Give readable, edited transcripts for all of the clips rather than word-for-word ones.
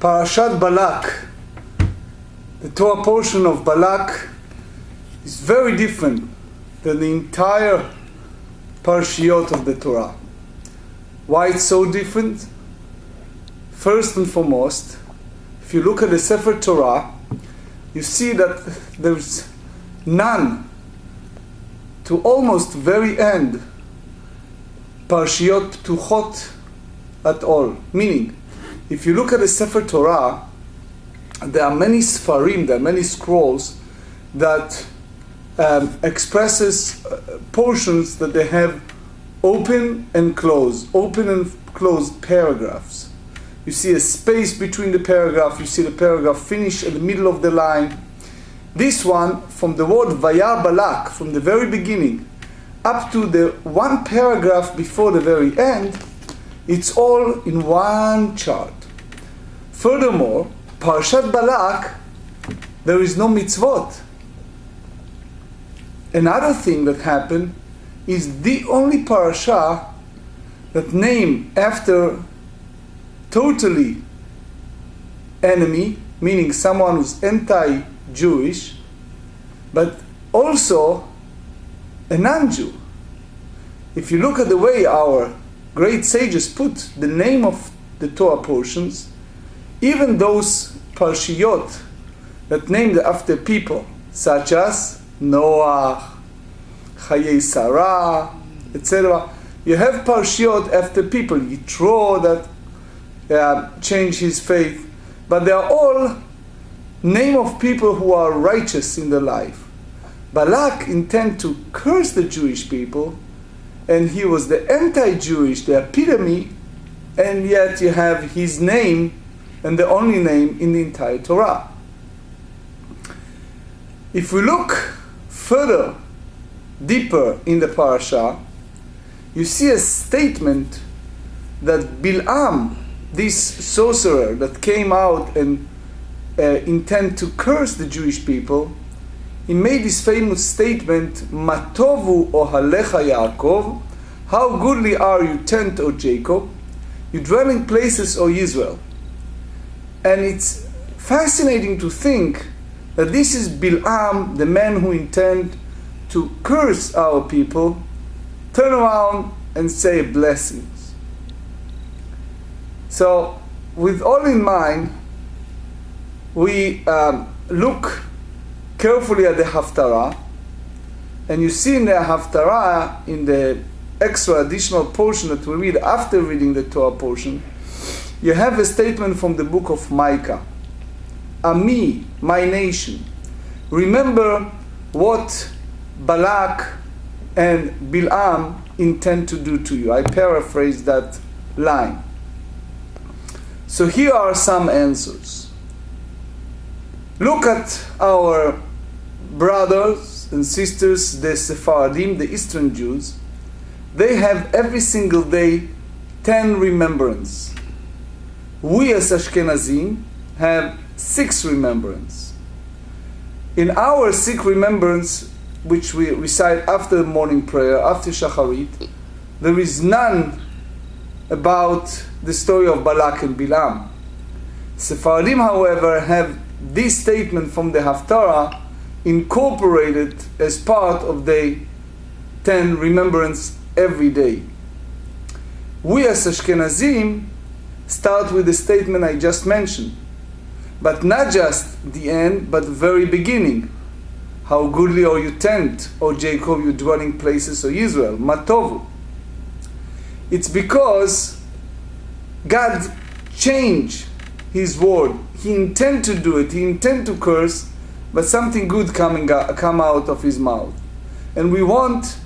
Parashat Balak, the Torah portion of Balak, is very different than the entire Parashiot of the Torah. Why it's so different? First and foremost, if you look at the Sefer Torah, you see that there's none to almost very end Parashiot Ptuchot at all. Meaning, if you look at the Sefer Torah, there are many Sfarim, there are many scrolls that expresses portions that they have open and closed paragraphs. You see a space between the paragraph, you see the paragraph finish at the middle of the line. This one, from the word Vayar Balak, from the very beginning, up to the one paragraph before the very end, it's all in one chart. Furthermore, Parashat Balak, there is no mitzvot. Another thing that happened is the only parasha that named after totally enemy, meaning someone who's anti-Jewish, but also a non-Jew. If you look at the way our great sages put the name of the Torah portions, even those parashiyot that named after people, such as Noah, Chayei Sarah, etc. You have parashiyot after people, Yitro that changed his faith, but they are all name of people who are righteous in their life. Balak intended to curse the Jewish people, and he was the anti-Jewish, the epitome, and yet you have his name and the only name in the entire Torah. If we look further, deeper in the parasha, you see a statement that Bil'am, this sorcerer that came out and intend to curse the Jewish people, he made this famous statement, Matovu Oahalecha Ya'akov, how goodly are you, tent, O Jacob, you dwelling places, O Israel. And it's fascinating to think that this is Bil'am, the man who intend to curse our people, turn around and say blessings. So, with all in mind, we look carefully at the Haftarah, and you see in the Haftarah, in the extra additional portion that we read after reading the Torah portion, you have a statement from the book of Micah. Ami, my nation. Remember what Balak and Bil'am intend to do to you. I paraphrase that line. So here are some answers. Look at our brothers and sisters, the Sephardim, the Eastern Jews. They have every single day 10 remembrance. We as Ashkenazim have 6 remembrance. In our 6 remembrance, which we recite after the morning prayer, after Shacharit, there is none about the story of Balak and Bilam. Sephardim, however, have this statement from the Haftarah incorporated as part of the 10 remembrance every day. We as Ashkenazim start with the statement I just mentioned, but not just the end, but the very beginning. How goodly are you, tent, O Jacob, you dwelling places, O Israel, Matovu. It's because God changed his word. He intended to do it. He intended to curse, but something good come out of his mouth. And we want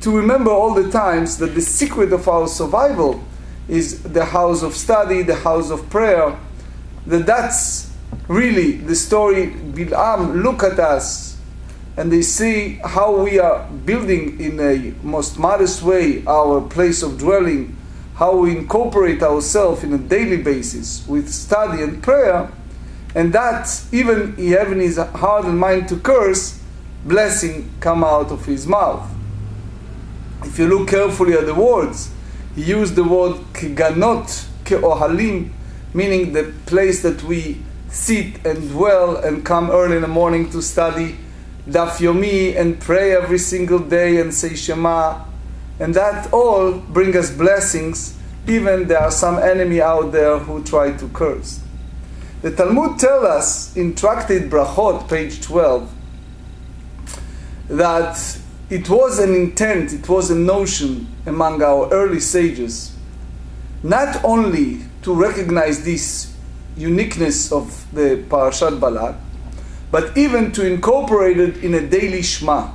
to remember all the times that the secret of our survival is the house of study, the house of prayer. That's really the story. Bil'am look at us and they see how we are building in a most modest way our place of dwelling, how we incorporate ourselves in a daily basis with study and prayer, and that even he having his heart and mind to curse, blessing come out of his mouth. If you look carefully at the words, he used the word keganot, keohalim, meaning the place that we sit and dwell and come early in the morning to study Daf Yomi and pray every single day and say Shema, and that all bring us blessings, even there are some enemy out there who try to curse. The Talmud tells us in Tractate Brachot, page 12, that it was an intent, it was a notion among our early sages, not only to recognize this uniqueness of the Parashat Balak, but even to incorporate it in a daily Shema.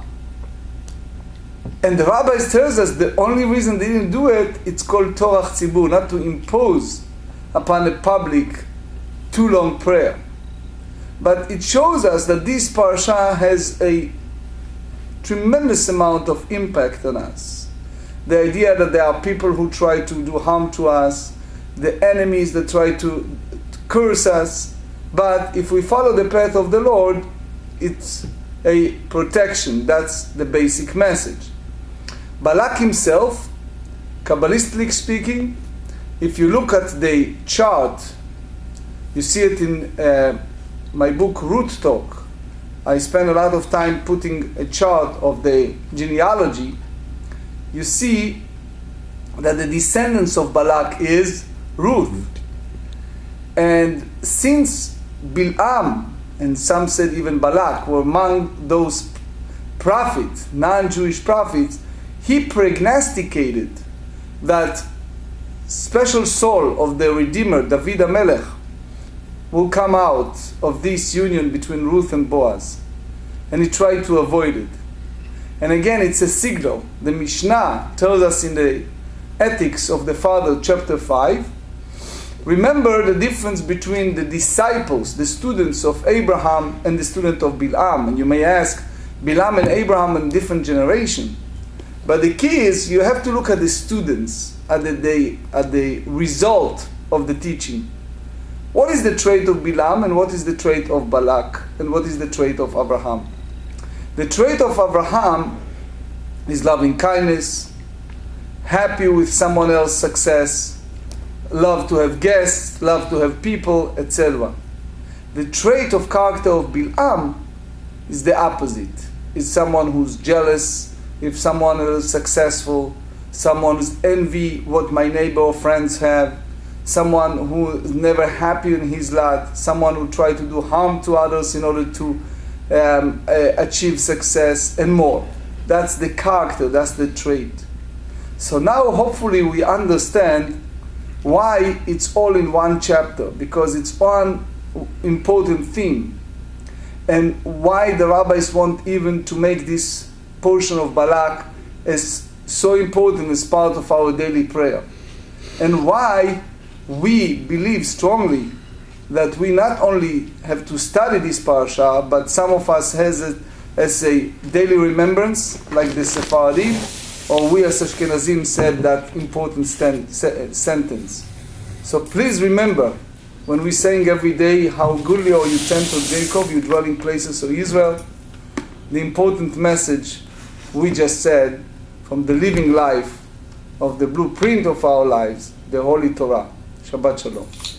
And the rabbis tells us the only reason they didn't do it, it's called Torah Tzibur, not to impose upon the public too long prayer. But it shows us that this parasha has a tremendous amount of impact on us. The idea that there are people who try to do harm to us, the enemies that try to curse us, but if we follow the path of the Lord, it's a protection. That's the basic message. Balak himself, Kabbalistically speaking, if you look at the chart, you see it in my book Ruth Talk. I spend a lot of time putting a chart of the genealogy. You see that the descendants of Balak is Ruth. And since Bilam, and some said even Balak, were among those prophets, non-Jewish prophets, he prognosticated that special soul of the Redeemer, David HaMelech, will come out of this union between Ruth and Boaz. And he tried to avoid it. And again, it's a signal. The Mishnah tells us in the Ethics of the Father, chapter 5, remember the difference between the disciples, the students of Abraham, and the student of Bilam. And you may ask, Bilam and Abraham in different generation. But the key is you have to look at the students, at the result of the teaching. What is the trait of Bilam, and what is the trait of Balak, and what is the trait of Abraham? The trait of Abraham is loving kindness, happy with someone else's success, love to have guests, love to have people, etc. The trait of character of Bilam is the opposite. It's someone who's jealous, if someone is successful, someone who's envy what my neighbor or friends have, someone who is never happy in his lot, someone who tries to do harm to others in order to achieve success, and more. That's the character, that's the trait. So now hopefully we understand why it's all in one chapter, because it's one important theme, and why the rabbis want even to make this portion of Balak as so important as part of our daily prayer, and why we believe strongly that we not only have to study this parasha, but some of us has it as a daily remembrance, like the Sephardim, or we as Ashkenazim said that important sentence. So please remember, when we saying every day, how goodly are you, tent of Jacob, you dwelling places of Israel, the important message we just said from the living life of the blueprint of our lives, the Holy Torah. Shabbat Shalom.